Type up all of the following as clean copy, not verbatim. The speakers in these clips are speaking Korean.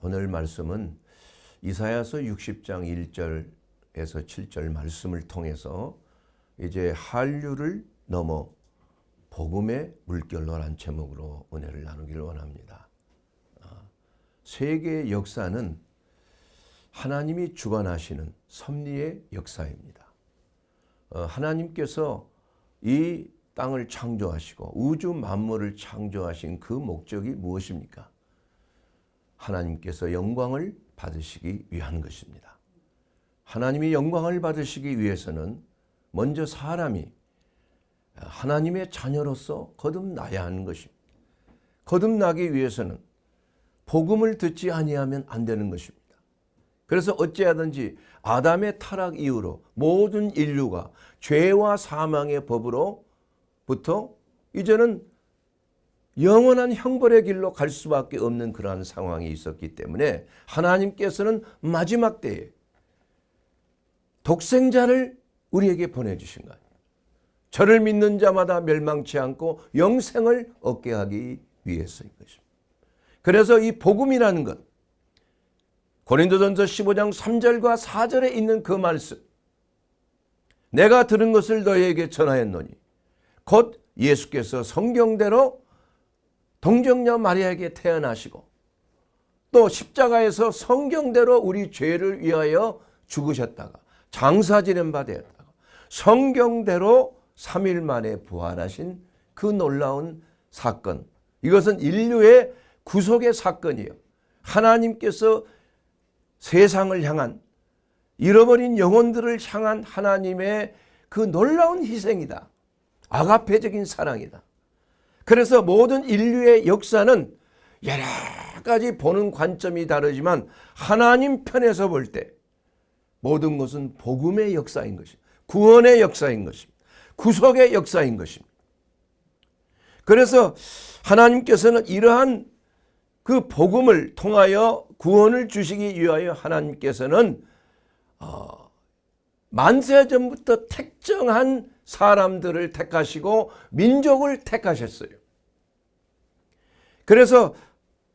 오늘 말씀은 이사야서 60장 1절에서 7절 말씀을 통해서 이제 한류를 넘어 복음의 물결로란 제목으로 은혜를 나누기를 원합니다. 세계의 역사는 하나님이 주관하시는 섭리의 역사입니다. 하나님께서 이 땅을 창조하시고 우주 만물을 창조하신 그 목적이 무엇입니까? 하나님께서 영광을 받으시기 위한 것입니다. 하나님이 영광을 받으시기 위해서는 먼저 사람이 하나님의 자녀로서 거듭나야 하는 것입니다. 거듭나기 위해서는 복음을 듣지 아니하면 안 되는 것입니다. 그래서 어찌하든지 아담의 타락 이후로 모든 인류가 죄와 사망의 법으로부터 이제는 영원한 형벌의 길로 갈 수밖에 없는 그러한 상황이 있었기 때문에 하나님께서는 마지막 때에 독생자를 우리에게 보내주신 거예요. 저를 믿는 자마다 멸망치 않고 영생을 얻게 하기 위해서인 것입니다. 그래서 이 복음이라는 것, 고린도전서 15장 3절과 4절에 있는 그 말씀, 내가 들은 것을 너희에게 전하였노니 곧 예수께서 성경대로 동정녀 마리아에게 태어나시고 또 십자가에서 성경대로 우리 죄를 위하여 죽으셨다가 장사 지낸 바 되었다가 성경대로 3일 만에 부활하신 그 놀라운 사건, 이것은 인류의 구속의 사건이에요. 하나님께서 세상을 향한, 잃어버린 영혼들을 향한 하나님의 그 놀라운 희생이다. 아가페적인 사랑이다. 그래서 모든 인류의 역사는 여러 가지 보는 관점이 다르지만 하나님 편에서 볼 때 모든 것은 복음의 역사인 것입니다. 구원의 역사인 것입니다. 구속의 역사인 것입니다. 그래서 하나님께서는 이러한 그 복음을 통하여 구원을 주시기 위하여 하나님께서는 만세 전부터 특정한 사람들을 택하시고 민족을 택하셨어요. 그래서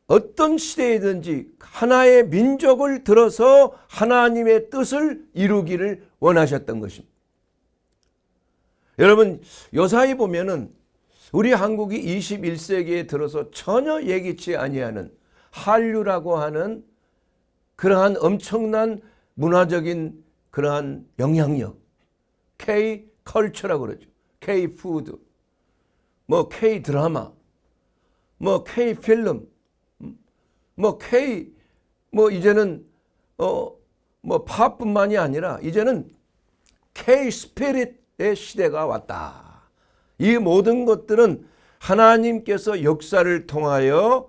어떤 시대이든지 하나의 민족을 들어서 하나님의 뜻을 이루기를 원하셨던 것입니다. 여러분, 요사이 보면은 우리 한국이 21세기에 들어서 전혀 예기치 아니하는 한류라고 하는 그러한 엄청난 문화적인 그러한 영향력, K-컬처라고 그러죠. K-푸드, 뭐 K-드라마, 뭐 K-필름, 뭐 K, 뭐 이제는 뭐 팝뿐만이 아니라 이제는 K-스피릿의 시대가 왔다. 이 모든 것들은 하나님께서 역사를 통하여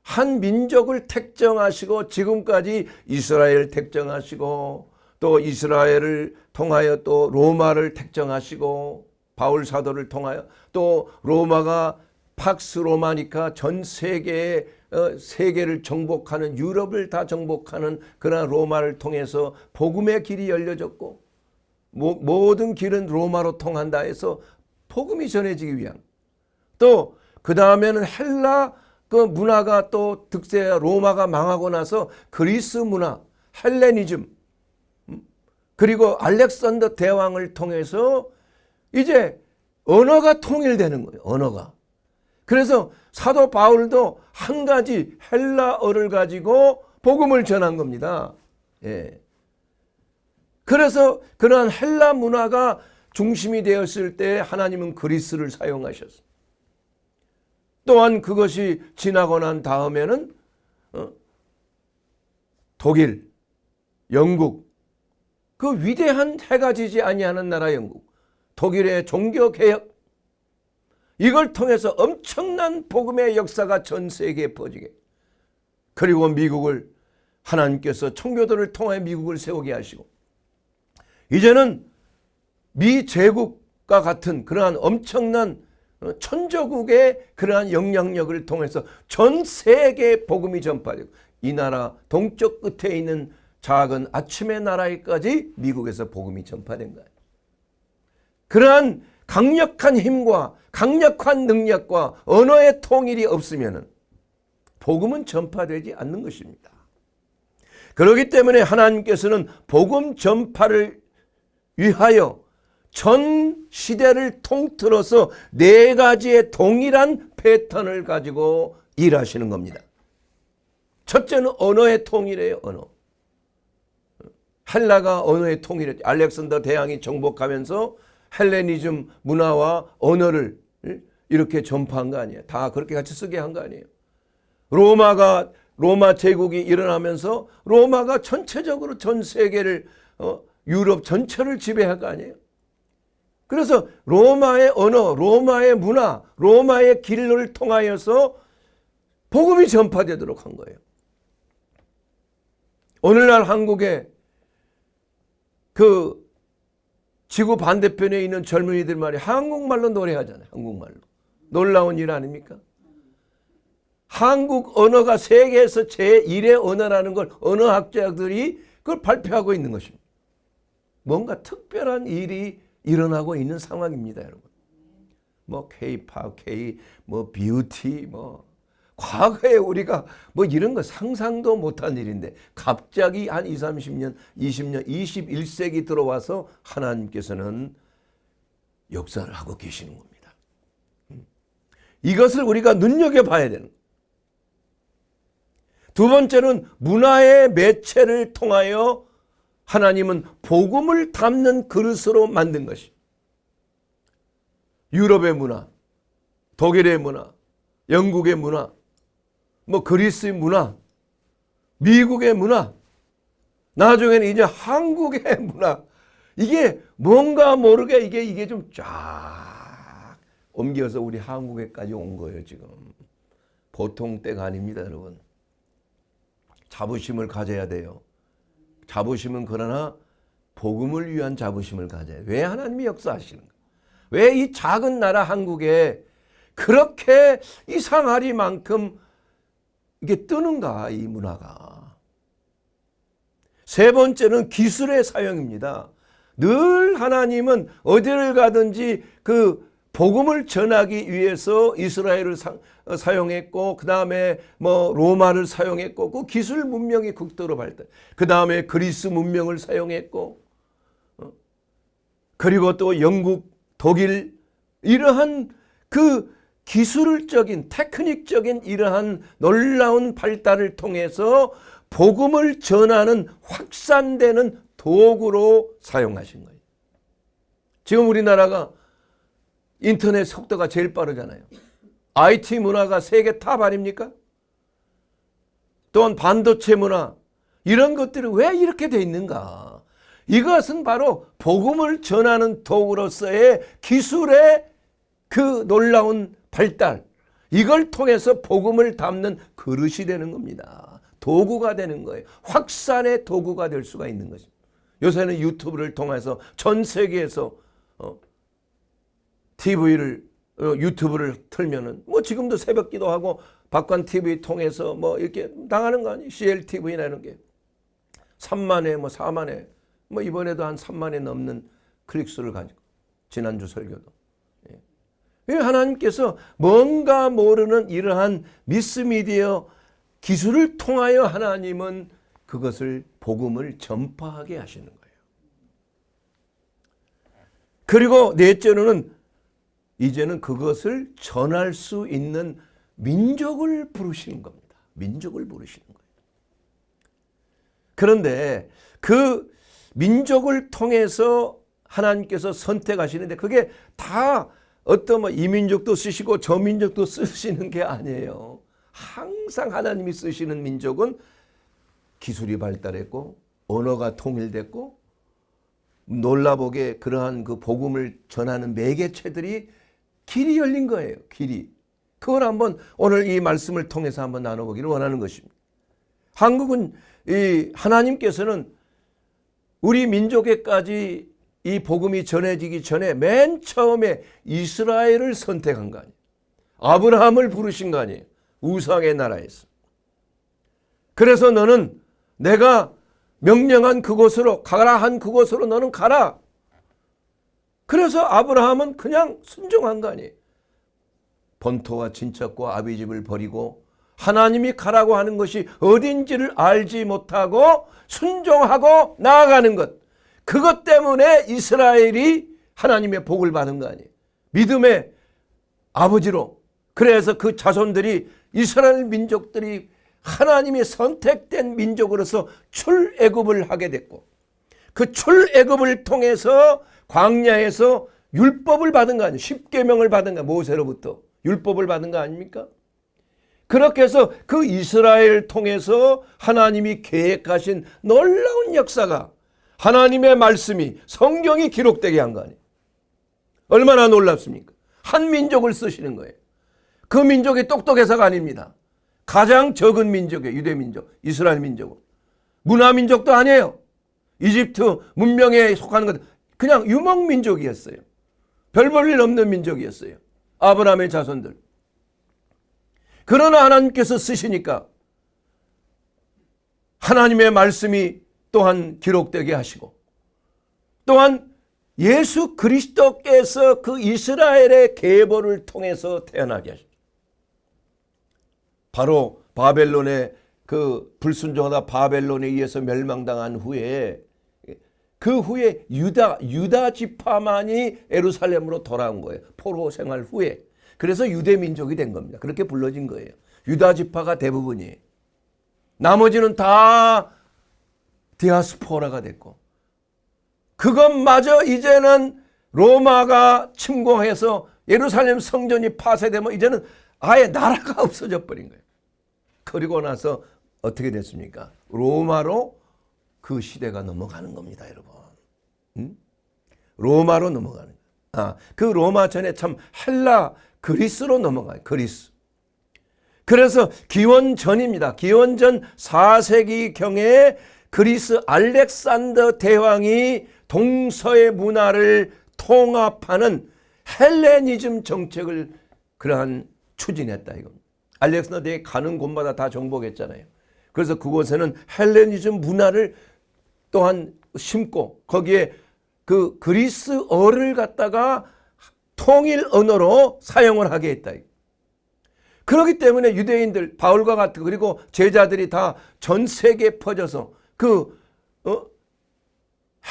한 민족을 택정하시고 지금까지 이스라엘 택정하시고 또 이스라엘을 통하여 또 로마를 택정하시고 바울 사도를 통하여 또 로마가 팍스 로마니카 전 세계의 세계를 정복하는, 유럽을 다 정복하는 그런 로마를 통해서 복음의 길이 열려졌고 모든 길은 로마로 통한다 해서 복음이 전해지기 위한, 또 그 다음에는 헬라 그 문화가 또 득세, 로마가 망하고 나서 그리스 문화, 헬레니즘, 그리고 알렉산더 대왕을 통해서 이제 언어가 통일되는 거예요. 언어가. 그래서 사도 바울도 한 가지 헬라어를 가지고 복음을 전한 겁니다. 예. 그래서 그러한 헬라 문화가 중심이 되었을 때 하나님은 그리스를 사용하셨어요. 또한 그것이 지나고 난 다음에는 독일, 영국, 그 위대한 해가 지지 아니하는 나라 영국, 독일의 종교개혁, 이걸 통해서 엄청난 복음의 역사가 전 세계에 퍼지게, 그리고 미국을 하나님께서 청교도를 통해 미국을 세우게 하시고 이제는 미 제국과 같은 그러한 엄청난 천조국의 그러한 영향력을 통해서 전 세계에 복음이 전파되고 이 나라 동쪽 끝에 있는 작은 아침의 나라에까지 미국에서 복음이 전파된 거예요. 그러한 강력한 힘과 강력한 능력과 언어의 통일이 없으면 복음은 전파되지 않는 것입니다. 그렇기 때문에 하나님께서는 복음 전파를 위하여 전 시대를 통틀어서 4가지의 동일한 패턴을 가지고 일하시는 겁니다. 첫째는 언어의 통일이에요. 언어. 헬라가 언어의 통일이었죠. 알렉산더 대왕이 정복하면서 헬레니즘 문화와 언어를 이렇게 전파한 거 아니에요. 다 그렇게 같이 쓰게 한 거 아니에요. 로마 제국이 일어나면서 로마가 전체적으로 전 세계를 유럽 전체를 지배할 거 아니에요. 그래서 로마의 언어, 로마의 문화, 로마의 길을 통하여서 복음이 전파되도록 한 거예요. 오늘날 한국에 그 지구 반대편에 있는 젊은이들 말이 한국말로 노래하잖아요. 한국말로. 놀라운 일 아닙니까? 한국 언어가 세계에서 제1의 언어라는 걸 언어학자들이 그걸 발표하고 있는 것입니다. 뭔가 특별한 일이 일어나고 있는 상황입니다, 여러분. 뭐 K-팝, 뭐 뷰티, 뭐 과거에 우리가 뭐 이런 거 상상도 못한 일인데 갑자기 한 20, 30년, 20년, 21세기 들어와서 하나님께서는 역사를 하고 계시는 겁니다. 이것을 우리가 눈여겨봐야 되는 거예요. 두 번째는 문화의 매체를 통하여 하나님은 복음을 담는 그릇으로 만든 것이 유럽의 문화, 독일의 문화, 영국의 문화, 뭐 그리스의 문화, 미국의 문화, 나중에는 이제 한국의 문화, 이게 뭔가 모르게 이게 좀 쫙 옮겨서 우리 한국에까지 온 거예요. 지금 보통 때가 아닙니다, 여러분. 자부심을 가져야 돼요. 자부심은 그러나 복음을 위한 자부심을 가져야 돼요. 왜 하나님이 역사하시는가? 왜 이 작은 나라 한국에 그렇게 이 상하리만큼 이게 뜨는가, 이 문화가. 세 번째는 기술의 사용입니다. 늘 하나님은 어디를 가든지 그 복음을 전하기 위해서 이스라엘을 사용했고, 그 다음에 뭐 로마를 사용했고, 그 기술 문명이 극도로 발달. 그 다음에 그리스 문명을 사용했고, 그리고 또 영국, 독일, 이러한 그 기술적인, 테크닉적인 이러한 놀라운 발달을 통해서 복음을 전하는 확산되는 도구로 사용하신 거예요. 지금 우리나라가 인터넷 속도가 제일 빠르잖아요. IT 문화가 세계 탑 아닙니까? 또한 반도체 문화, 이런 것들이 왜 이렇게 돼 있는가? 이것은 바로 복음을 전하는 도구로서의 기술의 그 놀라운 발달, 이걸 통해서 복음을 담는 그릇이 되는 겁니다. 도구가 되는 거예요. 확산의 도구가 될 수가 있는 것입니다. 요새는 유튜브를 통해서 전 세계에서 유튜브를 틀면은 뭐 지금도 새벽 기도하고 박관 TV 통해서 뭐 이렇게 나가는 거 아니에요? CLTV나 이런 게 3만회, 뭐 4만회, 뭐 이번에도 한 3만회 넘는 클릭수를 가지고 지난주 설교도. 하나님께서 뭔가 모르는 이러한 미스미디어 기술을 통하여 하나님은 그것을 복음을 전파하게 하시는 거예요. 그리고 넷째로는 이제는 그것을 전할 수 있는 민족을 부르시는 겁니다. 민족을 부르시는 거예요. 그런데 그 민족을 통해서 하나님께서 선택하시는데 그게 다 어떤 뭐 이민족도 쓰시고 저민족도 쓰시는 게 아니에요. 항상 하나님이 쓰시는 민족은 기술이 발달했고 언어가 통일됐고 놀라보게 그러한 그 복음을 전하는 매개체들이 길이 열린 거예요. 길이. 그걸 한번 오늘 이 말씀을 통해서 한번 나눠보기를 원하는 것입니다. 한국은 이 하나님께서는 우리 민족에까지 이 복음이 전해지기 전에 맨 처음에 이스라엘을 선택한 거 아니에요. 아브라함을 부르신 거 아니에요. 우상의 나라에서. 그래서 너는 내가 명령한 그곳으로 가라 한 그곳으로 너는 가라. 그래서 아브라함은 그냥 순종한 거 아니에요. 본토와 친척과 아비 집을 버리고 하나님이 가라고 하는 것이 어딘지를 알지 못하고 순종하고 나아가는 것. 그것 때문에 이스라엘이 하나님의 복을 받은 거 아니에요. 믿음의 아버지로. 그래서 그 자손들이 이스라엘 민족들이 하나님의 선택된 민족으로서 출애굽을 하게 됐고 그 출애굽을 통해서 광야에서 율법을 받은 거 아니에요. 십계명을 받은 거 모세로부터 율법을 받은 거 아닙니까? 그렇게 해서 그 이스라엘을 통해서 하나님이 계획하신 놀라운 역사가 하나님의 말씀이 성경이 기록되게 한 거 아니에요. 얼마나 놀랍습니까? 한 민족을 쓰시는 거예요. 그 민족이 똑똑해서가 아닙니다. 가장 적은 민족이에요. 유대민족, 이스라엘 민족은. 문화민족도 아니에요. 이집트 문명에 속하는 것 그냥 유목민족이었어요. 별 볼 일 없는 민족이었어요. 아브라함의 자손들. 그러나 하나님께서 쓰시니까 하나님의 말씀이 또한 기록되게 하시고 또한 예수 그리스도께서 그 이스라엘의 계보를 통해서 태어나게 하시고 바로 바벨론의 그 불순종하다 바벨론에 의해서 멸망당한 후에 그 후에 유다 지파만이 예루살렘으로 돌아온 거예요. 포로 생활 후에. 그래서 유대 민족이 된 겁니다. 그렇게 불러진 거예요. 유다 지파가 대부분이에요. 나머지는 다 디아스포라가 됐고 그것마저 이제는 로마가 침공해서 예루살렘 성전이 파쇄되면 이제는 아예 나라가 없어져 버린 거예요. 그리고 나서 어떻게 됐습니까? 로마로 그 시대가 넘어가는 겁니다, 여러분. 로마로 넘어가는 거예요. 그 로마 전에 참 헬라 그리스로 넘어가요. 그리스. 그래서 기원전입니다. 기원전 4세기경에 그리스 알렉산더 대왕이 동서의 문화를 통합하는 헬레니즘 정책을 그러한 추진했다 이거. 알렉산더 대왕이 가는 곳마다 다 정복했잖아요. 그래서 그곳에는 헬레니즘 문화를 또한 심고 거기에 그 그리스어를 갖다가 통일 언어로 사용을 하게 했다. 그렇기 때문에 유대인들 바울과 같은 그리고 제자들이 다 전 세계에 퍼져서 그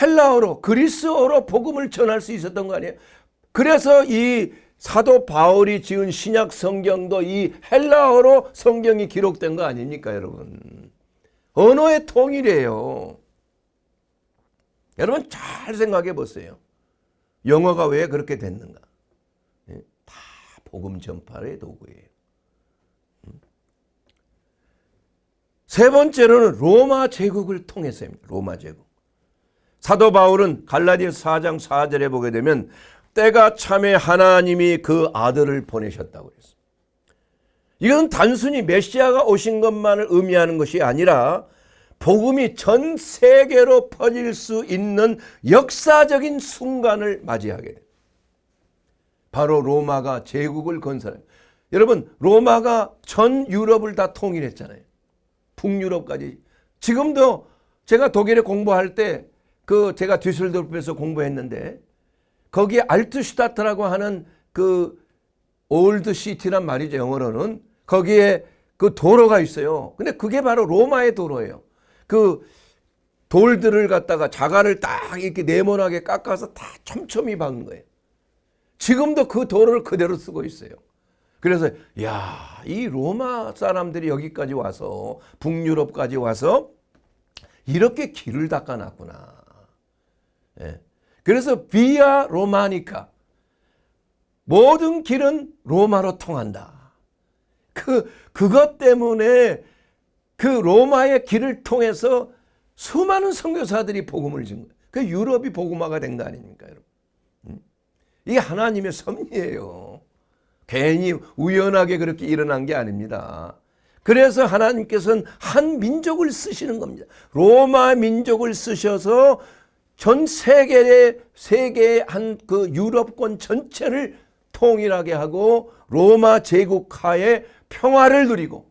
헬라어로 그리스어로 복음을 전할 수 있었던 거 아니에요. 그래서 이 사도 바울이 지은 신약 성경도 이 헬라어로 성경이 기록된 거 아닙니까, 여러분? 언어의 통일이에요. 여러분 잘 생각해 보세요. 영어가 왜 그렇게 됐는가? 다 복음 전파의 도구예요. 세 번째로는 로마 제국을 통해서입니다. 로마 제국. 사도 바울은 갈라디아서 4장 4절에 보게 되면 때가 참에 하나님이 그 아들을 보내셨다고 그랬어요. 이건 단순히 메시아가 오신 것만을 의미하는 것이 아니라 복음이 전 세계로 퍼질 수 있는 역사적인 순간을 맞이하게 돼요. 바로 로마가 제국을 건설해요. 여러분 로마가 전 유럽을 다 통일했잖아요. 북유럽까지. 지금도 제가 독일에 공부할 때 그 제가 뒤슬도르프에서 공부했는데 거기에 알트슈타트라고 하는 그 올드 시티란 말이죠. 영어로는. 거기에 그 도로가 있어요. 근데 그게 바로 로마의 도로예요. 그 돌들을 갖다가 자갈을 딱 이렇게 네모나게 깎아서 다 촘촘히 박은 거예요. 지금도 그 도로를 그대로 쓰고 있어요. 그래서 야, 이 로마 사람들이 여기까지 와서 북유럽까지 와서 이렇게 길을 닦아놨구나. 예. 그래서 비아 로마니카 모든 길은 로마로 통한다. 그것 때문에 그 로마의 길을 통해서 수많은 선교사들이 복음을 준 거예요. 그 유럽이 복음화가 된 거 아닙니까, 여러분? 이게 하나님의 섭리예요. 괜히 우연하게 그렇게 일어난 게 아닙니다. 그래서 하나님께서는 한 민족을 쓰시는 겁니다. 로마 민족을 쓰셔서 전 세계의 한 그 유럽권 전체를 통일하게 하고 로마 제국하에 평화를 누리고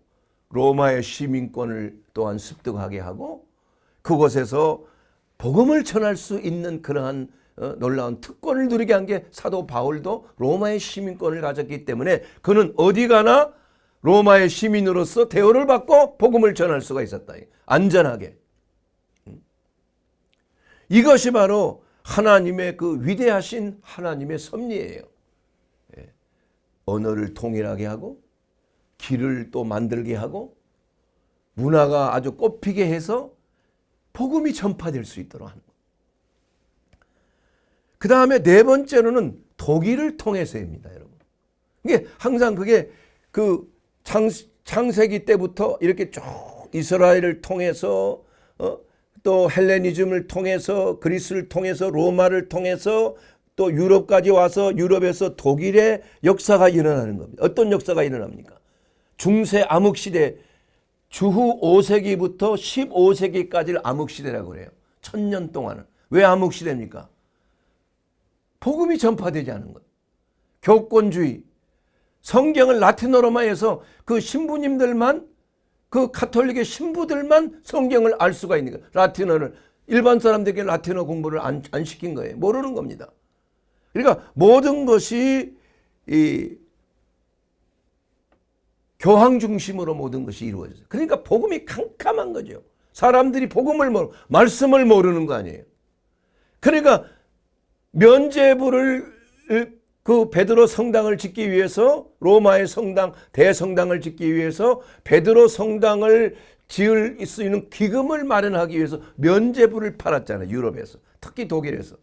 로마의 시민권을 또한 습득하게 하고 그곳에서 복음을 전할 수 있는 그러한 놀라운 특권을 누리게 한 게 사도 바울도 로마의 시민권을 가졌기 때문에 그는 어디 가나 로마의 시민으로서 대우를 받고 복음을 전할 수가 있었다. 안전하게. 이것이 바로 하나님의 그 위대하신 하나님의 섭리예요. 언어를 통일하게 하고 길을 또 만들게 하고 문화가 아주 꽃피게 해서 복음이 전파될 수 있도록 하는 거예요. 그 다음에 네 번째로는 독일을 통해서입니다, 여러분. 이게 항상 그게 그 창세기 때부터 이렇게 쭉 이스라엘을 통해서 또 헬레니즘을 통해서 그리스를 통해서 로마를 통해서 또 유럽까지 와서 유럽에서 독일의 역사가 일어나는 겁니다. 어떤 역사가 일어납니까? 중세 암흑시대 주후 5세기부터 15세기까지를 암흑시대라고 그래요. 1000년 동안은. 왜 암흑시대입니까? 복음이 전파되지 않은 것. 교권주의. 성경을 라틴어로만 해서 그 신부님들만 그 가톨릭의 신부들만 성경을 알 수가 있는 거예요. 라틴어를. 일반 사람들에게 라틴어 공부를 안 시킨 거예요. 모르는 겁니다. 그러니까 모든 것이 이 교황 중심으로 모든 것이 이루어져요. 그러니까 복음이 캄캄한 거죠. 사람들이 복음을 말씀을 모르는 거 아니에요. 그러니까 면죄부를 그 베드로 성당을 짓기 위해서 로마의 성당 대성당을 짓기 위해서 베드로 성당을 지을 수 있는 기금을 마련하기 위해서 면죄부를 팔았잖아요. 유럽에서. 특히 독일에서.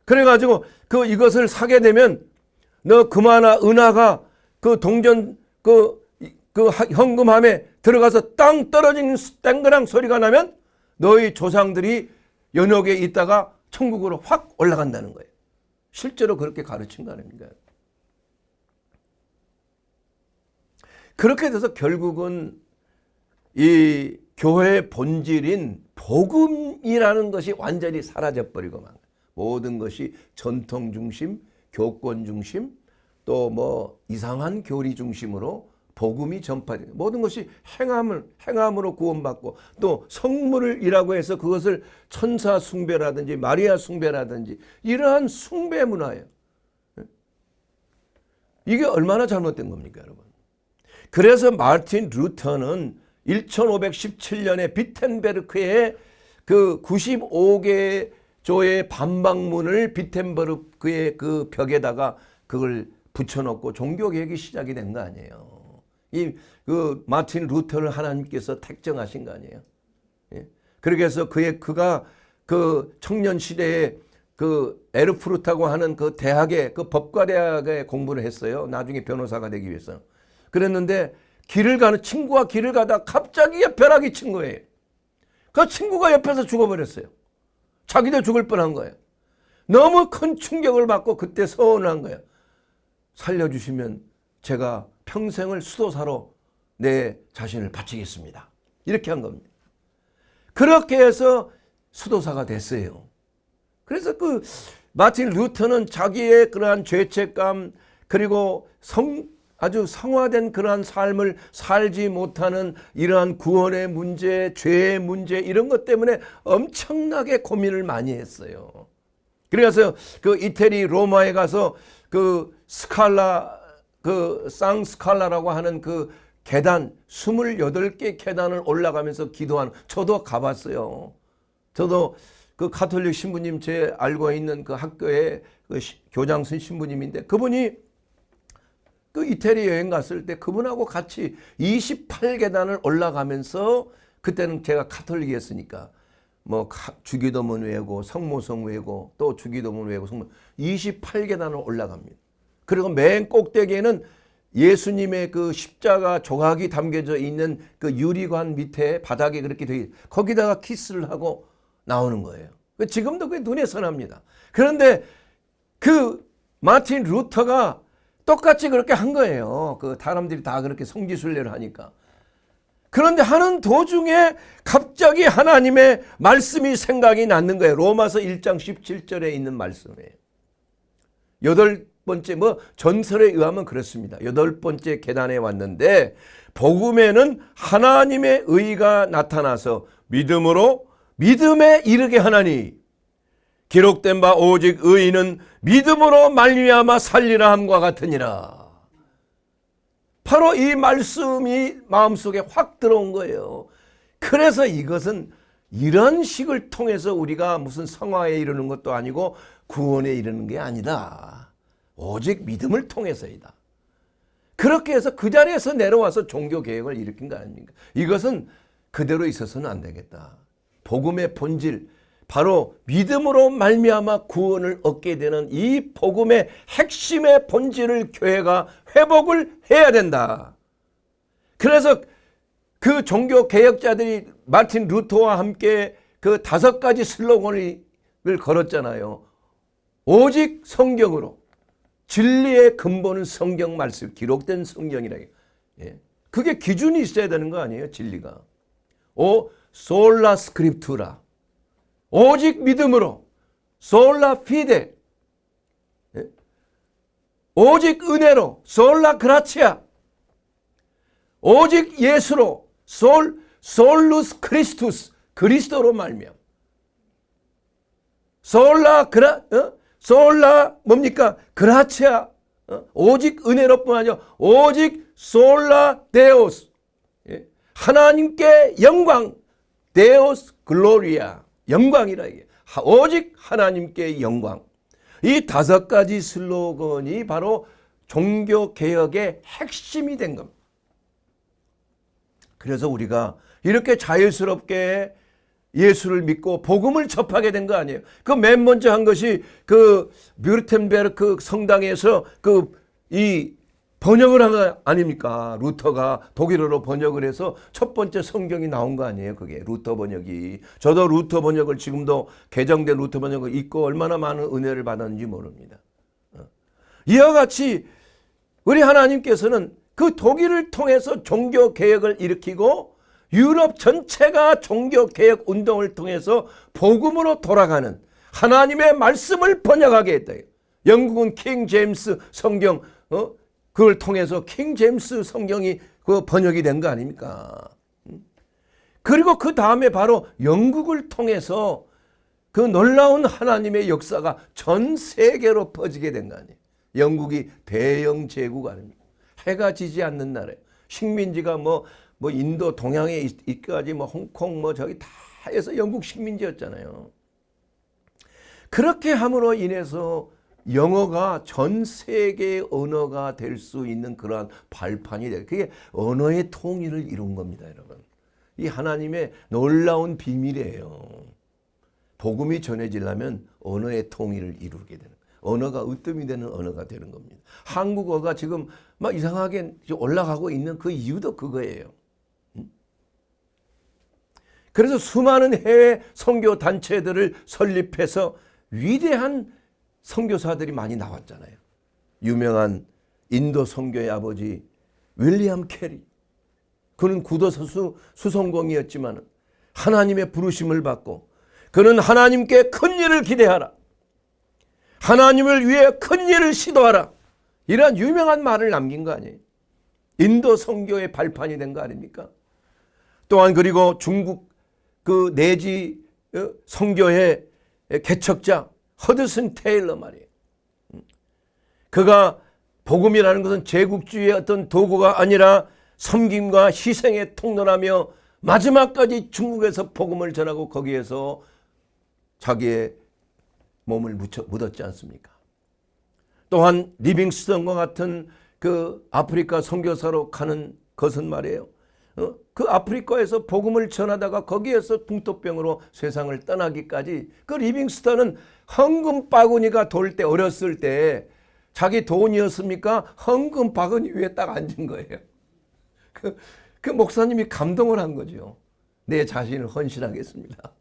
그래가지고 이것을 사게 되면 너 금화나 은하가 그 동전 그 현금함에 들어가서 땅 떨어지는 땡그랑 소리가 나면 너희 조상들이 연옥에 있다가 천국으로 확 올라간다는 거예요. 실제로 그렇게 가르친 거 아닙니까? 그렇게 돼서 결국은 이 교회의 본질인 복음이라는 것이 완전히 사라져버리고 만 모든 것이 전통 중심, 교권 중심, 또 뭐 이상한 교리 중심으로 복음이 전파돼요. 모든 것이 행함으로 구원받고 또 성물이라고 해서 그것을 천사 숭배라든지 마리아 숭배라든지 이러한 숭배 문화예요. 이게 얼마나 잘못된 겁니까, 여러분? 그래서 마르틴 루터는 1517년에 비텐베르크의 그 95개 조의 반박문을 비텐베르크의 그 벽에다가 그걸 붙여놓고 종교개혁이 시작이 된 거 아니에요. 그 마틴 루터를 하나님께서 택정하신 거 아니에요. 예? 그렇게 해서 그가 그 청년 시대에 그 에르푸르트라고 하는 그 대학에 그 법과대학에 공부를 했어요. 나중에 변호사가 되기 위해서. 그랬는데 친구와 길을 가다 갑자기 벼락이 친 거예요. 그 친구가 옆에서 죽어버렸어요. 자기도 죽을 뻔한 거예요. 너무 큰 충격을 받고 그때 서운한 거예요. 살려주시면 제가 평생을 수도사로 내 자신을 바치겠습니다. 이렇게 한 겁니다. 그렇게 해서 수도사가 됐어요. 그래서 그 마틴 루터는 자기의 그러한 죄책감 그리고 아주 성화된 그러한 삶을 살지 못하는 이러한 구원의 문제, 죄의 문제 이런 것 때문에 엄청나게 고민을 많이 했어요. 그래서 그 이태리 로마에 가서 그 쌍스칼라라고 하는 그 계단 28개 계단을 올라가면서 기도하는 저도 가봤어요. 저도 그 가톨릭 신부님 제 알고 있는 그 학교의 그 교장선 신부님인데 그분이 그 이태리 여행 갔을 때 그분하고 같이 28계단을 올라가면서 그때는 제가 가톨릭이었으니까 뭐 주기도문 외우고 성모성 외우고 또 주기도문 외우고 28계단을 올라갑니다. 그리고 맨 꼭대기에는 예수님의 그 십자가 조각이 담겨져 있는 그 유리관 밑에 바닥에 그렇게 되어 거기다가 키스를 하고 나오는 거예요. 지금도 그게 눈에 선합니다. 그런데 그 마틴 루터가 똑같이 그렇게 한 거예요. 그 사람들이 다 그렇게 성지순례를 하니까. 그런데 하는 도중에 갑자기 하나님의 말씀이 생각이 나는 거예요. 로마서 1장 17절에 있는 말씀이에요. 8번째 전설에 의하면 그렇습니다. 8번째 계단에 왔는데 복음에는 하나님의 의가 나타나서 믿음으로 믿음에 이르게 하나니 기록된 바 오직 의인은 믿음으로 말미암아 살리라 함과 같으니라. 바로 이 말씀이 마음속에 확 들어온 거예요. 그래서 이것은 이런 식을 통해서 우리가 무슨 성화에 이르는 것도 아니고 구원에 이르는 게 아니다. 오직 믿음을 통해서이다. 그렇게 해서 그 자리에서 내려와서 종교개혁을 일으킨 거 아닙니까? 이것은 그대로 있어서는 안 되겠다. 복음의 본질, 바로 믿음으로 말미암아 구원을 얻게 되는 이 복음의 핵심의 본질을 교회가 회복을 해야 된다. 그래서 그 종교개혁자들이 마틴 루터와 함께 그 5가지 슬로건을 걸었잖아요. 오직 성경으로. 진리의 근본은 성경 말씀, 기록된 성경이라. 예. 그게 기준이 있어야 되는 거 아니에요, 진리가. 솔라 스크립투라. 오직 믿음으로. 솔라 피데. 예. 오직 은혜로. 솔라 그라치아. 오직 예수로. 솔루스 크리스투스. 그리스도로 말미암. 솔라 뭡니까? 그라치아. 오직 은혜로뿐 아니라 오직 솔라 데오스. 하나님께 영광. 데오스 글로리아. 영광이라 이게. 오직 하나님께 영광. 이 5가지 슬로건이 바로 종교개혁의 핵심이 된 겁니다. 그래서 우리가 이렇게 자유스럽게 예수를 믿고 복음을 접하게 된 거 아니에요. 그 맨 먼저 한 것이 그 뮤르텐베르크 성당에서 이 번역을 한 거 아닙니까? 루터가 독일어로 번역을 해서 첫 번째 성경이 나온 거 아니에요. 그게 루터 번역이. 저도 루터 번역을 지금도 개정된 루터 번역을 읽고 얼마나 많은 은혜를 받았는지 모릅니다. 이와 같이 우리 하나님께서는 그 독일을 통해서 종교개혁을 일으키고 유럽 전체가 종교개혁 운동을 통해서 복음으로 돌아가는 하나님의 말씀을 번역하게 했다. 영국은 킹 제임스 성경, 그걸 통해서 킹 제임스 성경이 그 번역이 된 거 아닙니까? 그리고 그 다음에 바로 영국을 통해서 그 놀라운 하나님의 역사가 전 세계로 퍼지게 된 거 아니에요. 영국이 대영 제국 아닙니까? 해가 지지 않는 나라예요. 식민지가 뭐 인도 동양에 있까지 홍콩 저기 다 해서 영국 식민지였잖아요. 그렇게 함으로 인해서 영어가 전 세계의 언어가 될 수 있는 그러한 발판이 돼요. 그게 언어의 통일을 이룬 겁니다, 여러분. 이 하나님의 놀라운 비밀이에요. 복음이 전해지려면 언어의 통일을 이루게 되는. 언어가 으뜸이 되는 언어가 되는 겁니다. 한국어가 지금 막 이상하게 올라가고 있는 그 이유도 그거예요. 그래서 수많은 해외 선교 단체들을 설립해서 위대한 선교사들이 많이 나왔잖아요. 유명한 인도 선교의 아버지 윌리엄 캐리. 그는 구도서 수성공이었지만 하나님의 부르심을 받고 그는 하나님께 큰 일을 기대하라. 하나님을 위해 큰 일을 시도하라. 이러한 유명한 말을 남긴 거 아니에요. 인도 선교의 발판이 된 거 아닙니까? 또한 그리고 중국 그 내지 선교의 개척자 허드슨 테일러 말이에요. 그가 복음이라는 것은 제국주의의 어떤 도구가 아니라 섬김과 희생의 통로라며 마지막까지 중국에서 복음을 전하고 거기에서 자기의 몸을 묻었지 않습니까? 또한 리빙스턴과 같은 그 아프리카 선교사로 가는 것은 말이에요. 그 아프리카에서 복음을 전하다가 거기에서 풍토병으로 세상을 떠나기까지 그 리빙스턴은 헌금 바구니가 돌 때 어렸을 때 자기 돈이었습니까? 헌금 바구니 위에 딱 앉은 거예요. 그 목사님이 감동을 한 거죠. 내 자신을 헌신하겠습니다.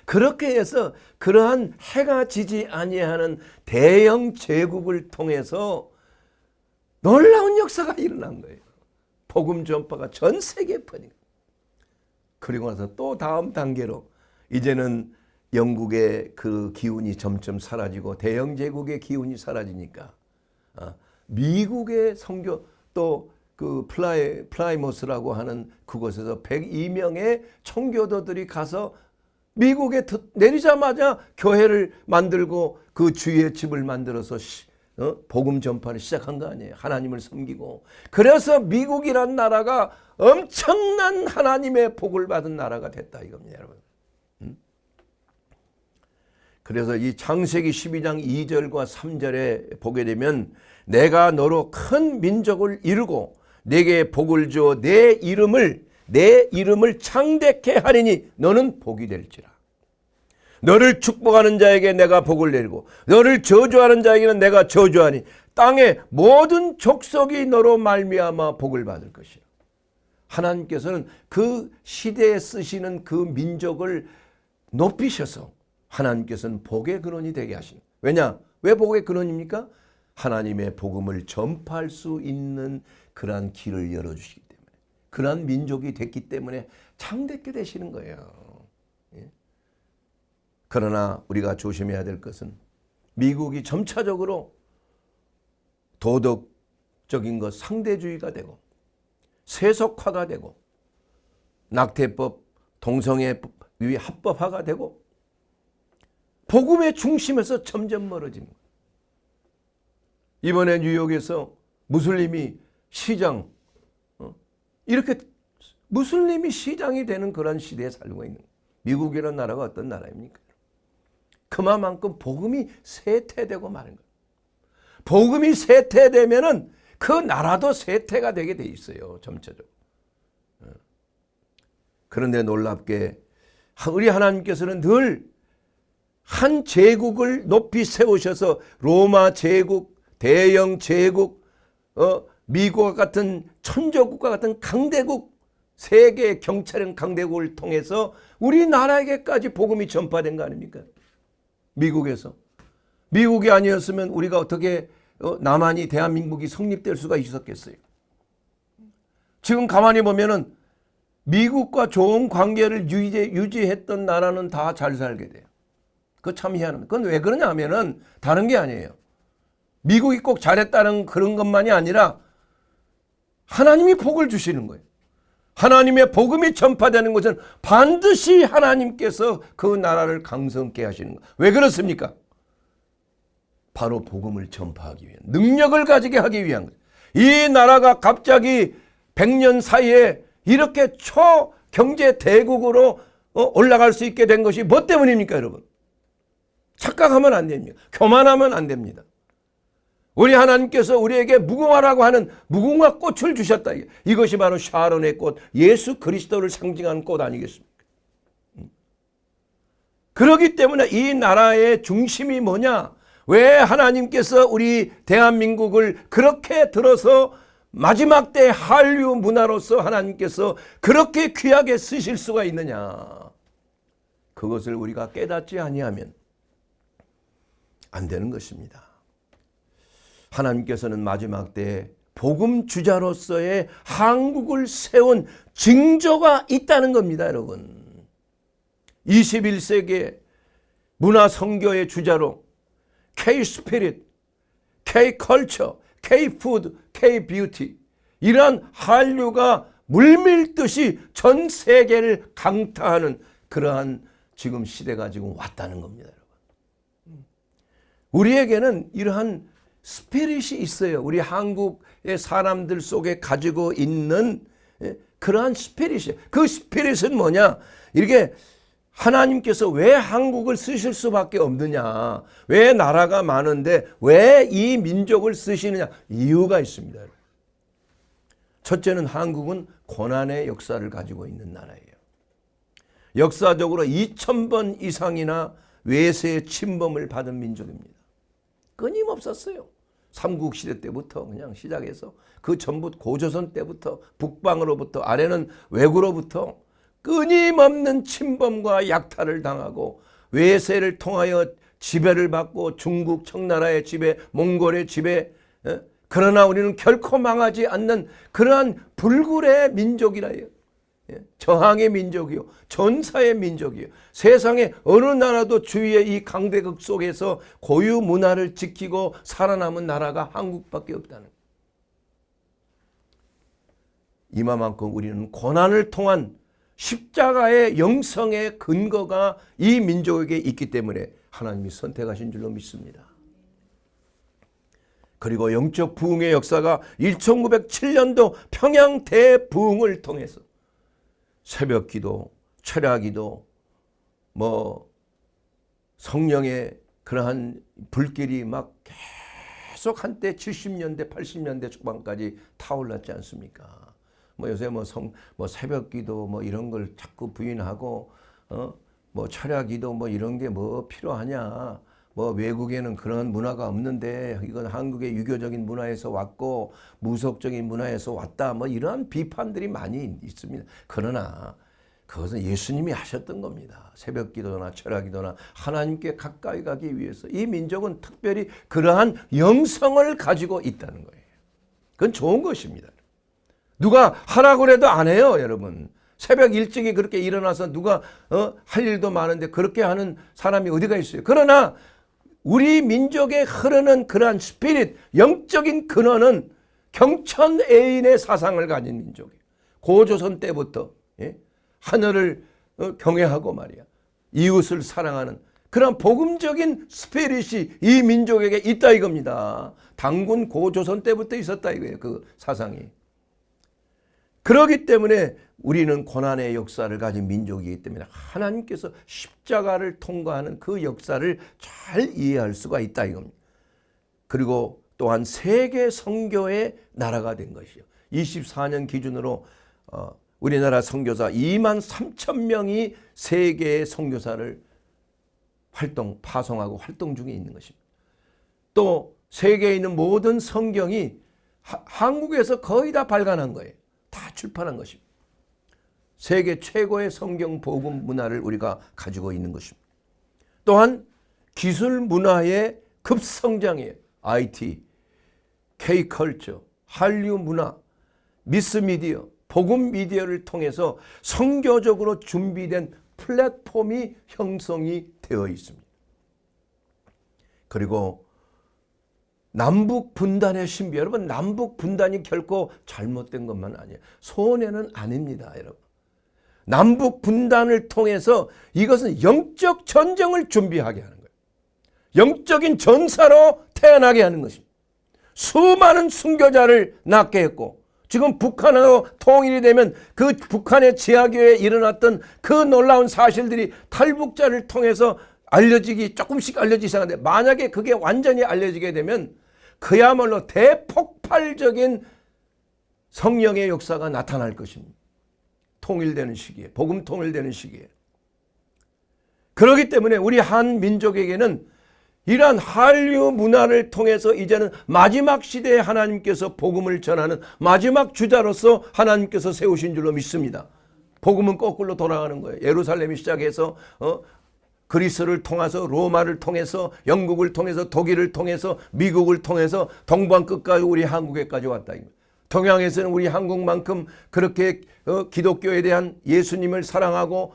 그렇게 해서 그러한 해가 지지 아니하는 대영 제국을 통해서 놀라운 역사가 일어난 거예요. 복음 전파가 전 세계에 퍼진. 그리고 나서 또 다음 단계로 이제는 영국의 그 기운이 점점 사라지고 대영 제국의 기운이 사라지니까 미국의 선교 또 그 플라이머스라고 하는 그곳에서 102명의 청교도들이 가서 미국에 내리자마자 교회를 만들고 그 주위에 집을 만들어서 복음 전파를 시작한 거 아니에요. 하나님을 섬기고. 그래서 미국이란 나라가 엄청난 하나님의 복을 받은 나라가 됐다 이겁니다, 여러분. 그래서 이 창세기 12장 2절과 3절에 보게 되면 내가 너로 큰 민족을 이루고 내게 복을 주어 내 이름을 창대케 하리니 너는 복이 될지라. 너를 축복하는 자에게 내가 복을 내리고 너를 저주하는 자에게는 내가 저주하니 땅의 모든 족속이 너로 말미암아 복을 받을 것이라. 하나님께서는 그 시대에 쓰시는 그 민족을 높이셔서 하나님께서는 복의 근원이 되게 하신. 왜냐? 왜 복의 근원입니까? 하나님의 복음을 전파할 수 있는 그러한 길을 열어주시기 때문에, 그러한 민족이 됐기 때문에 창대케 되시는 거예요. 그러나 우리가 조심해야 될 것은 미국이 점차적으로 도덕적인 것 상대주의가 되고 세속화가 되고 낙태법, 동성애 합법화가 되고 복음의 중심에서 점점 멀어지는 거예요. 이번에 뉴욕에서 무슬림이 시장, 이렇게 무슬림이 시장이 되는 그런 시대에 살고 있는 거예요. 미국이라는 나라가 어떤 나라입니까? 그만큼 복음이 쇠퇴되고 마는 거예요. 복음이 쇠퇴되면은 그 나라도 쇠퇴가 되게 돼 있어요. 점차적으로. 그런데 놀랍게 우리 하나님께서는 늘 한 제국을 높이 세우셔서 로마 제국, 대영 제국, 미국과 같은 천조국과 같은 강대국, 세계 경찰형 강대국을 통해서 우리나라에게까지 복음이 전파된 거 아닙니까? 미국에서. 미국이 아니었으면 우리가 어떻게 남한이 대한민국이 성립될 수가 있었겠어요? 지금 가만히 보면은 미국과 좋은 관계를 유지했던 나라는 다 잘 살게 돼요. 그거 참 희한합니다. 그건 왜 그러냐 하면은 다른 게 아니에요. 미국이 꼭 잘했다는 그런 것만이 아니라 하나님이 복을 주시는 거예요. 하나님의 복음이 전파되는 것은 반드시 하나님께서 그 나라를 강성케 하시는 거예요. 왜 그렇습니까? 바로 복음을 전파하기 위한, 능력을 가지게 하기 위한 거예요. 이 나라가 갑자기 100년 사이에 이렇게 초경제 대국으로 올라갈 수 있게 된 것이 뭐 때문입니까, 여러분? 착각하면 안 됩니다. 교만하면 안 됩니다. 우리 하나님께서 우리에게 무궁화라고 하는 무궁화 꽃을 주셨다. 이것이 바로 샤론의 꽃, 예수 그리스도를 상징하는 꽃 아니겠습니까? 그렇기 때문에 이 나라의 중심이 뭐냐? 왜 하나님께서 우리 대한민국을 그렇게 들어서 마지막 때 한류 문화로서 하나님께서 그렇게 귀하게 쓰실 수가 있느냐? 그것을 우리가 깨닫지 아니하면 안 되는 것입니다. 하나님께서는 마지막 때 복음 주자로서의 한국을 세운 징조가 있다는 겁니다, 여러분. 21세기의 문화 선교의 주자로 K-스피릿, K-컬처, K-푸드, K-뷰티 이러한 한류가 물밀듯이 전 세계를 강타하는 그러한 지금 시대가 지금 왔다는 겁니다, 여러분. 우리에게는 이러한 스피릿이 있어요. 우리 한국의 사람들 속에 가지고 있는 그러한 스피릿이에요. 그 스피릿은 뭐냐? 이렇게 하나님께서 왜 한국을 쓰실 수밖에 없느냐? 왜 나라가 많은데 왜 이 민족을 쓰시느냐? 이유가 있습니다. 첫째는 한국은 고난의 역사를 가지고 있는 나라예요. 역사적으로 2000번 이상이나 외세의 침범을 받은 민족입니다. 끊임없었어요. 삼국시대 때부터 그냥 시작해서 그 전부 고조선 때부터 북방으로부터 아래는 외구로부터 끊임없는 침범과 약탈을 당하고 외세를 통하여 지배를 받고 중국 청나라의 지배, 몽골의 지배, 그러나 우리는 결코 망하지 않는 그러한 불굴의 민족이라요. 저항의 민족이요, 전사의 민족이요. 세상에 어느 나라도 주위의 이 강대국 속에서 고유 문화를 지키고 살아남은 나라가 한국밖에 없다는 거예요. 이만큼 우리는 고난을 통한 십자가의 영성의 근거가 이 민족에게 있기 때문에 하나님이 선택하신 줄로 믿습니다. 그리고 영적 부흥의 역사가 1907년도 평양 대부흥을 통해서 새벽 기도, 철야 기도, 성령의 그러한 불길이 막 계속 한때 70년대, 80년대 초반까지 타올랐지 않습니까? 요새 새벽 기도 이런 걸 자꾸 부인하고, 철야 기도 이런 게 필요하냐? 외국에는 그런 문화가 없는데 이건 한국의 유교적인 문화에서 왔고 무속적인 문화에서 왔다. 이러한 비판들이 많이 있습니다. 그러나 그것은 예수님이 하셨던 겁니다. 새벽 기도나 철야 기도나 하나님께 가까이 가기 위해서 이 민족은 특별히 그러한 영성을 가지고 있다는 거예요. 그건 좋은 것입니다. 누가 하라고 해도 안 해요, 여러분. 새벽 일찍이 그렇게 일어나서 누가 할 일도 많은데 그렇게 하는 사람이 어디가 있어요. 그러나 우리 민족에 흐르는 그러한 스피릿, 영적인 근원은 경천애인의 사상을 가진 민족이에요. 고조선 때부터 하늘을 경외하고 말이야. 이웃을 사랑하는 그런 복음적인 스피릿이 이 민족에게 있다 이겁니다. 당군 고조선 때부터 있었다 이거예요. 그 사상이. 그렇기 때문에 우리는 고난의 역사를 가진 민족이기 때문에 하나님께서 십자가를 통과하는 그 역사를 잘 이해할 수가 있다 이겁니다. 그리고 또한 세계 선교의 나라가 된 것이요. 24년 기준으로 우리나라 선교사 2만 3천 명이 세계의 선교사를 파송하고 활동 중에 있는 것입니다. 또 세계에 있는 모든 성경이 한국에서 거의 다 발간한 거예요. 다 출판한 것입니다. 세계 최고의 성경 복음 문화를 우리가 가지고 있는 것입니다. 또한 기술 문화의 급성장이에요. IT, K컬처, 한류 문화, 미스미디어, 복음 미디어를 통해서 선교적으로 준비된 플랫폼이 형성이 되어 있습니다. 그리고 남북 분단의 신비, 여러분 남북 분단이 결코 잘못된 것만 아니에요. 손해는 아닙니다, 여러분. 남북 분단을 통해서 이것은 영적 전쟁을 준비하게 하는 거예요. 영적인 전사로 태어나게 하는 것입니다. 수많은 순교자를 낳게 했고 지금 북한하고 통일이 되면 그 북한의 지하교회에 일어났던 그 놀라운 사실들이 탈북자를 통해서 조금씩 알려지기 시작하는데 만약에 그게 완전히 알려지게 되면 그야말로 대폭발적인 성령의 역사가 나타날 것입니다. 통일되는 시기에, 복음 통일되는 시기에. 그렇기 때문에 우리 한 민족에게는 이러한 한류 문화를 통해서 이제는 마지막 시대에 하나님께서 복음을 전하는 마지막 주자로서 하나님께서 세우신 줄로 믿습니다. 복음은 거꾸로 돌아가는 거예요. 예루살렘이 시작해서 그리스를 통해서 로마를 통해서 영국을 통해서 독일을 통해서 미국을 통해서 동방 끝까지 우리 한국에까지 왔다. 동양에서는 우리 한국만큼 그렇게 기독교에 대한 예수님을 사랑하고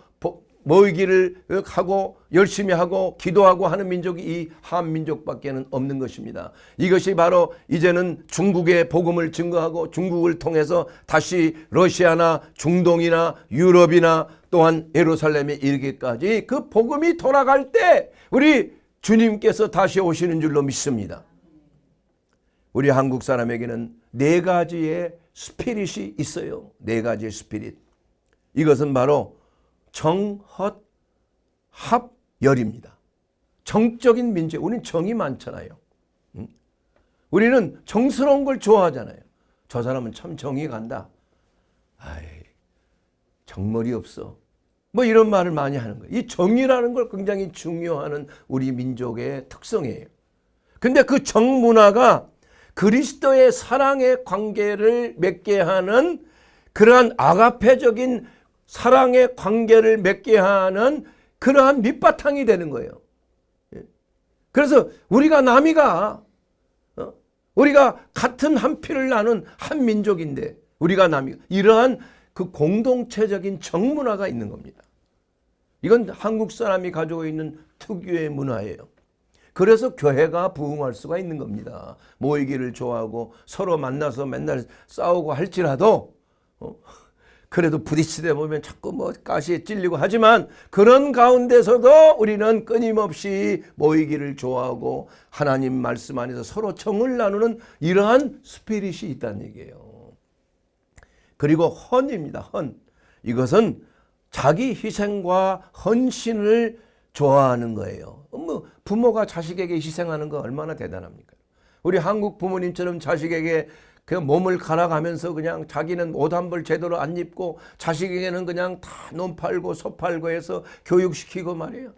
모이기를 하고 열심히 하고 기도하고 하는 민족이 이 한민족밖에는 없는 것입니다. 이것이 바로 이제는 중국의 복음을 증거하고 중국을 통해서 다시 러시아나 중동이나 유럽이나 또한 예루살렘에 이르기까지 그 복음이 돌아갈 때 우리 주님께서 다시 오시는 줄로 믿습니다. 우리 한국 사람에게는 4가지의 스피릿이 있어요. 4가지의 스피릿. 이것은 바로 정, 헛, 합, 열입니다. 정적인 민족. 우리는 정이 많잖아요. 우리는 정스러운 걸 좋아하잖아요. 저 사람은 참 정이 간다. 정머리 없어. 이런 말을 많이 하는 거예요. 이 정이라는 걸 굉장히 중요하는 우리 민족의 특성이에요. 근데 그 정문화가 그리스도의 사랑의 관계를 맺게 하는 그러한 아가페적인 사랑의 관계를 맺게 하는 그러한 밑바탕이 되는 거예요. 그래서 우리가 남이가 우리가 같은 한 피를 나눈 한 민족인데 우리가 남이가 이러한 그 공동체적인 정문화가 있는 겁니다. 이건 한국 사람이 가지고 있는 특유의 문화예요. 그래서 교회가 부흥할 수가 있는 겁니다. 모이기를 좋아하고 서로 만나서 맨날 싸우고 할지라도 그래도 부딪히다 보면 자꾸 뭐 가시에 찔리고 하지만 그런 가운데서도 우리는 끊임없이 모이기를 좋아하고 하나님 말씀 안에서 서로 정을 나누는 이러한 스피릿이 있다는 얘기예요. 그리고 헌입니다. 헌. 이것은 자기 희생과 헌신을 좋아하는 거예요. 뭐 부모가 자식에게 희생하는 거 얼마나 대단합니까? 우리 한국 부모님처럼 자식에게 그 몸을 갈아가면서 그냥 자기는 옷 한 벌 제대로 안 입고 자식에게는 그냥 다 눈 팔고 소 팔고 해서 교육시키고 말이에요.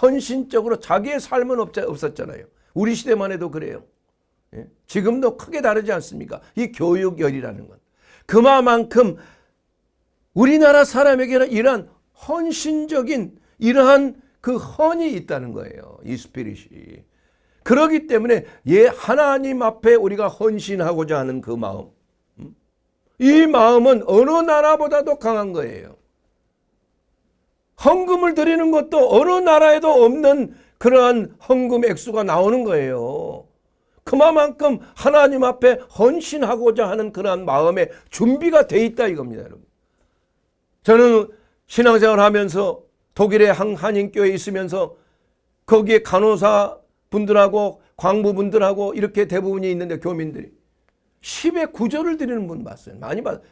헌신적으로 자기의 삶은 없었잖아요. 우리 시대만 해도 그래요. 예? 지금도 크게 다르지 않습니까? 이 교육열이라는 건. 그만큼 우리나라 사람에게는 이러한 헌신적인 이러한 그 헌이 있다는 거예요. 이 스피릿이. 그렇기 때문에 하나님 앞에 우리가 헌신하고자 하는 그 마음, 이 마음은 어느 나라보다도 강한 거예요. 헌금을 드리는 것도 어느 나라에도 없는 그러한 헌금 액수가 나오는 거예요. 그만큼 하나님 앞에 헌신하고자 하는 그러한 마음의 준비가 돼 있다 이겁니다, 여러분. 저는 신앙생활 하면서 독일의 한인교회에 있으면서 거기에 간호사 분들하고 광부분들하고 이렇게 대부분이 있는데 교민들이 10의 9조를 드리는 분 봤어요. 많이 봤어요.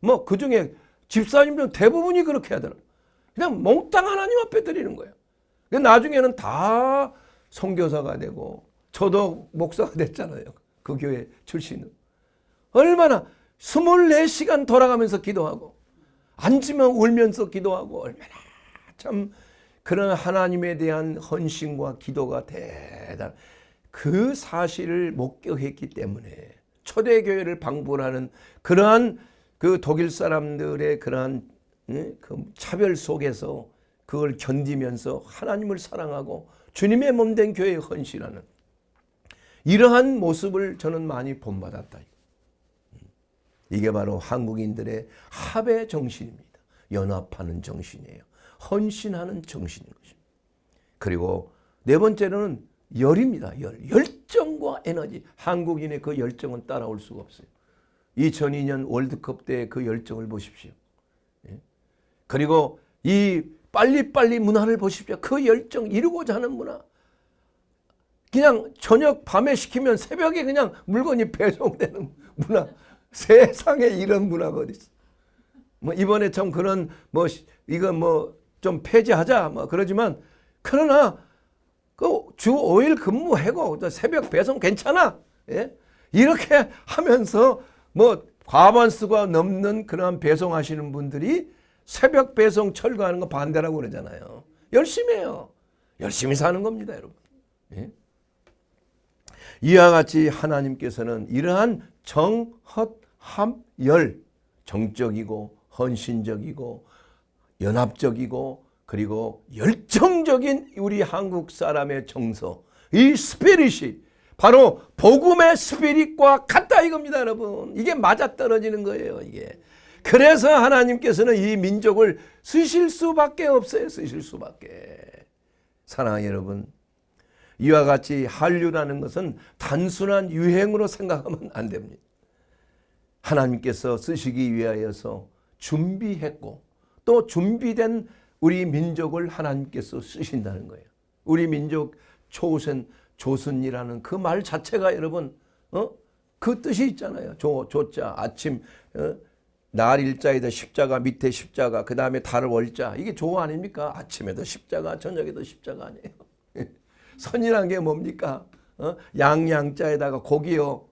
뭐 그중에 집사님들은 대부분이 그렇게 하더라고요. 그냥 몽땅 하나님 앞에 드리는 거예요. 나중에는 다 선교사가 되고 저도 목사가 됐잖아요. 그 교회 출신은. 얼마나 24시간 돌아가면서 기도하고 앉으면 울면서 기도하고 얼마나 참 그런 하나님에 대한 헌신과 기도가 대단. 그 사실을 목격했기 때문에 초대교회를 방불하는 그러한 그 독일 사람들의 그러한 그 차별 속에서 그걸 견디면서 하나님을 사랑하고 주님의 몸된 교회에 헌신하는 이러한 모습을 저는 많이 본받았다. 이게 바로 한국인들의 합의 정신입니다. 연합하는 정신이에요. 헌신하는 정신인 것입니다. 그리고 네 번째로는 열입니다. 열정과 에너지. 한국인의 그 열정은 따라올 수가 없어요. 2002년 월드컵 때 그 열정을 보십시오. 그리고 이 빨리빨리 문화를 보십시오. 그 열정, 이루고자 하는 문화. 그냥 저녁 밤에 시키면 새벽에 그냥 물건이 배송되는 문화. 세상에 이런 문화가 어디 있어? 뭐 이번에 참 그런 뭐 이거 뭐 좀 폐지하자 뭐 그러지만 그러나 그 주 5일 근무하고 새벽 배송 괜찮아. 예? 이렇게 하면서 뭐 과반수가 넘는 그런 배송하시는 분들이 새벽 배송 철거하는 거 반대라고 그러잖아요. 열심히 해요. 열심히 사는 겁니다, 여러분. 예? 이와 같이 하나님께서는 이러한 정헛함열, 정적이고 헌신적이고 연합적이고 그리고 열정적인 우리 한국 사람의 정서, 이 스피릿이 바로 복음의 스피릿과 같다 이겁니다, 여러분. 이게 맞아떨어지는 거예요, 이게. 그래서 하나님께서는 이 민족을 쓰실 수밖에 없어요. 쓰실 수밖에. 사랑하는 여러분, 이와 같이 한류라는 것은 단순한 유행으로 생각하면 안 됩니다. 하나님께서 쓰시기 위하여서 준비했고 또 준비된 우리 민족을 하나님께서 쓰신다는 거예요. 우리 민족 초sen, 조선이라는 그 말 자체가 여러분 그 뜻이 있잖아요. 조자 아침 날 일자에다 십자가 밑에 십자가 그 다음에 달 월자 이게 조 아닙니까? 아침에도 십자가 저녁에도 십자가 아니에요. 선이란 게 뭡니까? 양양자에다가 고기요.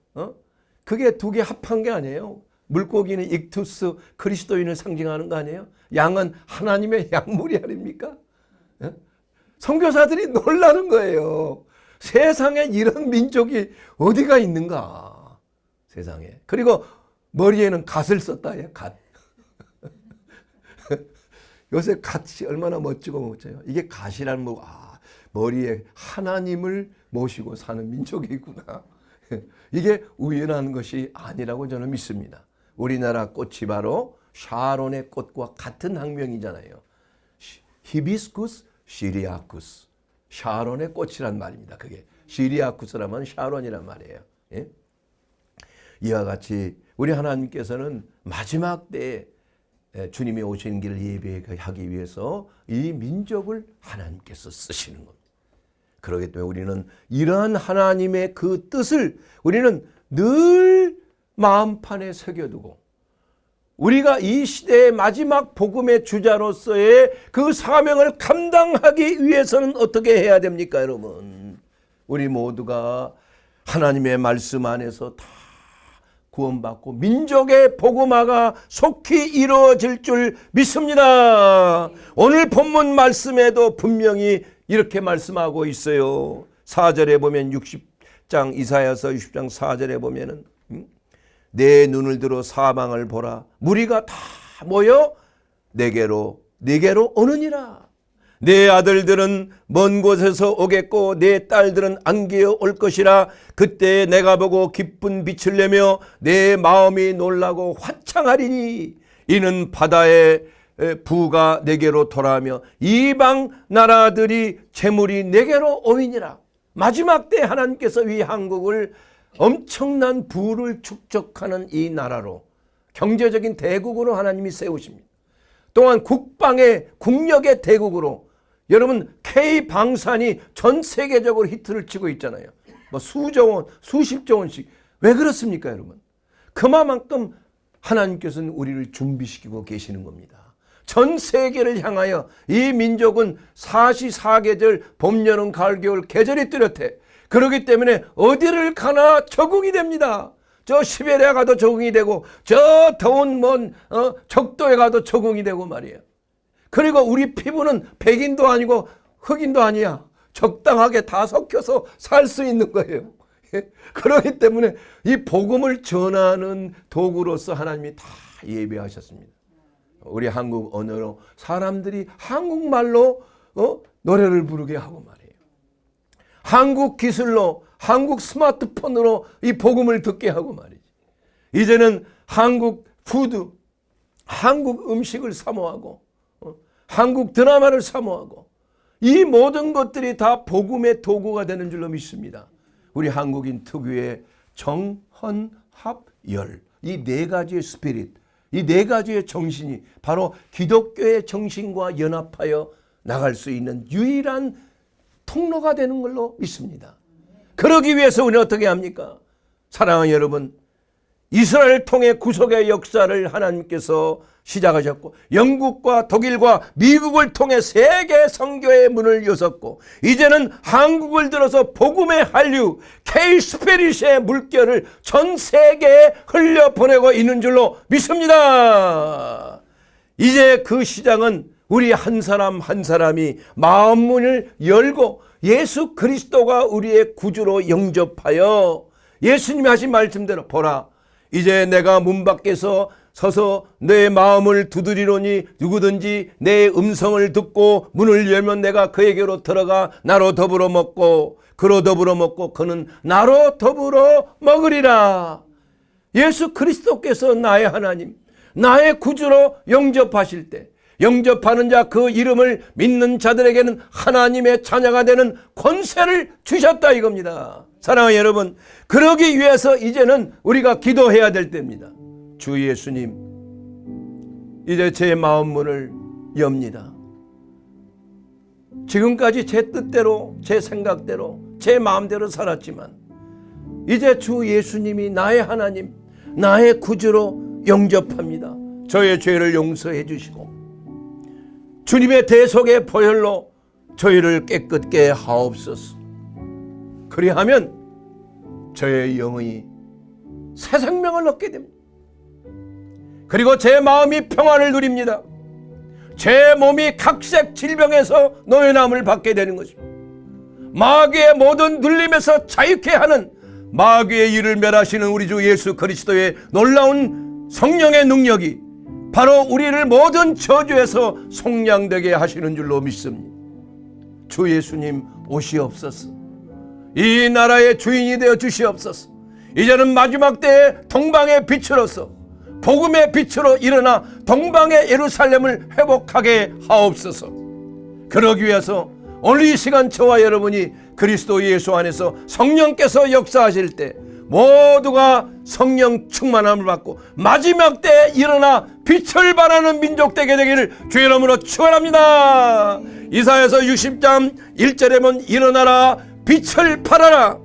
그게 두 개 합한 게 아니에요. 물고기는 익투스 그리스도인을 상징하는 거 아니에요? 양은 하나님의 약물이 아닙니까? 선교사들이 놀라는 거예요. 세상에 이런 민족이 어디가 있는가? 세상에. 그리고 머리에는 갓을 썼다. 갓. 요새 갓이 얼마나 멋지고 멋져요. 이게 갓이라는 뭐 머리에 하나님을 모시고 사는 민족이구나. 이게 우연한 것이 아니라고 저는 믿습니다. 우리나라 꽃이 바로 샤론의 꽃과 같은 학명이잖아요. 히비스쿠스, 시리아쿠스. 샤론의 꽃이란 말입니다. 그게 시리아쿠스라면 샤론이란 말이에요. 예? 이와 같이 우리 하나님께서는 마지막 때에 주님의 오시는 길을 예배하기 위해서 이 민족을 하나님께서 쓰시는 겁니다. 그렇기 때문에 우리는 이러한 하나님의 그 뜻을 우리는 늘 마음판에 새겨두고 우리가 이 시대의 마지막 복음의 주자로서의 그 사명을 감당하기 위해서는 어떻게 해야 됩니까, 여러분? 우리 모두가 하나님의 말씀 안에서 다 구원받고 민족의 복음화가 속히 이루어질 줄 믿습니다. 오늘 본문 말씀에도 분명히 이렇게 말씀하고 있어요. 4절에 보면 60장 이사야서 60장 4절에 보면은 내 눈을 들어 사방을 보라. 무리가 다 모여 내게로 오느니라. 내 아들들은 먼 곳에서 오겠고 내 딸들은 안개어 올 것이라. 그때 내가 보고 기쁜 빛을 내며 내 마음이 놀라고 화창하리니 이는 바다의 부가 내게로 돌아오며 이방 나라들이 재물이 내게로 오이니라. 마지막 때 하나님께서 이 한국을 엄청난 부를 축적하는 이 나라로 경제적인 대국으로 하나님이 세우십니다. 또한 국력의 대국으로 여러분 K방산이 전 세계적으로 히트를 치고 있잖아요. 뭐 수조 원, 수십조 원씩. 왜 그렇습니까, 여러분? 그만큼 하나님께서는 우리를 준비시키고 계시는 겁니다. 전 세계를 향하여 이 민족은 사시사계절 봄, 여름, 가을, 겨울 계절이 뚜렷해. 그렇기 때문에 어디를 가나 적응이 됩니다. 저 시베리아 가도 적응이 되고 저 더운 먼 적도에 가도 적응이 되고 말이에요. 그리고 우리 피부는 백인도 아니고 흑인도 아니야. 적당하게 다 섞여서 살 수 있는 거예요. 그렇기 때문에 이 복음을 전하는 도구로서 하나님이 다 예비하셨습니다. 우리 한국 언어로 사람들이 한국말로 노래를 부르게 하고 말이에요. 한국 기술로 한국 스마트폰으로 이 복음을 듣게 하고 말이지. 이제는 한국 푸드, 한국 음식을 사모하고 한국 드라마를 사모하고 이 모든 것들이 다 복음의 도구가 되는 줄로 믿습니다. 우리 한국인 특유의 정헌합열, 이 네 가지의 스피릿, 이 네 가지의 정신이 바로 기독교의 정신과 연합하여 나갈 수 있는 유일한 통로가 되는 걸로 믿습니다. 그러기 위해서 우리는 어떻게 합니까? 사랑하는 여러분, 이스라엘 통해 구속의 역사를 하나님께서 시작하셨고 영국과 독일과 미국을 통해 세계 선교의 문을 여셨고 이제는 한국을 들어서 복음의 한류 K-스피릿의 물결을 전 세계에 흘려보내고 있는 줄로 믿습니다. 이제 그 시장은 우리 한 사람 한 사람이 마음문을 열고 예수 그리스도가 우리의 구주로 영접하여 예수님이 하신 말씀대로 보라, 이제 내가 문 밖에서 서서 내 마음을 두드리노니 누구든지 내 음성을 듣고 문을 열면 내가 그에게로 들어가 나로 더불어 먹고 그로 더불어 먹고 그는 나로 더불어 먹으리라. 예수 그리스도께서 나의 하나님, 나의 구주로 영접하실 때 영접하는 자 그 이름을 믿는 자들에게는 하나님의 자녀가 되는 권세를 주셨다 이겁니다. 사랑하는 여러분, 그러기 위해서 이제는 우리가 기도해야 될 때입니다. 주 예수님, 이제 제 마음 문을 엽니다. 지금까지 제 뜻대로, 제 생각대로, 제 마음대로 살았지만 이제 주 예수님이 나의 하나님, 나의 구주로 영접합니다. 저의 죄를 용서해 주시고 주님의 대속의 보혈로 저희를 깨끗게 하옵소서. 그리하면 저의 영이 새 생명을 얻게 됩니다. 그리고 제 마음이 평안을 누립니다. 제 몸이 각색 질병에서 노연함을 받게 되는 것입니다. 마귀의 모든 눌림에서 자유케 하는 마귀의 일을 멸하시는 우리 주 예수 그리스도의 놀라운 성령의 능력이 바로 우리를 모든 저주에서 속량되게 하시는 줄로 믿습니다. 주 예수님 오시옵소서. 이 나라의 주인이 되어 주시옵소서. 이제는 마지막 때에 동방의 빛으로서 복음의 빛으로 일어나 동방의 예루살렘을 회복하게 하옵소서. 그러기 위해서 오늘 이 시간 저와 여러분이 그리스도 예수 안에서 성령께서 역사하실 때 모두가 성령 충만함을 받고 마지막 때에 일어나 빛을 발하는 민족 되게 되기를 주의 이름으로 축원합니다. 이사야서 60장 1절에 보면 일어나라 빛을 발하라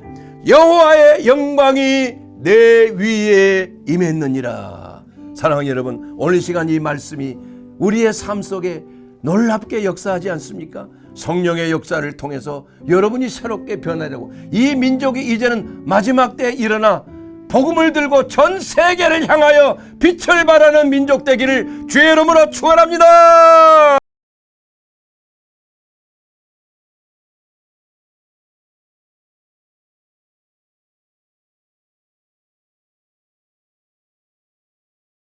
여호와의 영광이 내 위에 임했느니라. 사랑하는 여러분, 오늘 시간 이 말씀이 우리의 삶 속에 놀랍게 역사하지 않습니까? 성령의 역사를 통해서 여러분이 새롭게 변화되고 이 민족이 이제는 마지막 때에 일어나 복음을 들고 전 세계를 향하여 빛을 발하는 민족 되기를 주의 이름으로 축원합니다.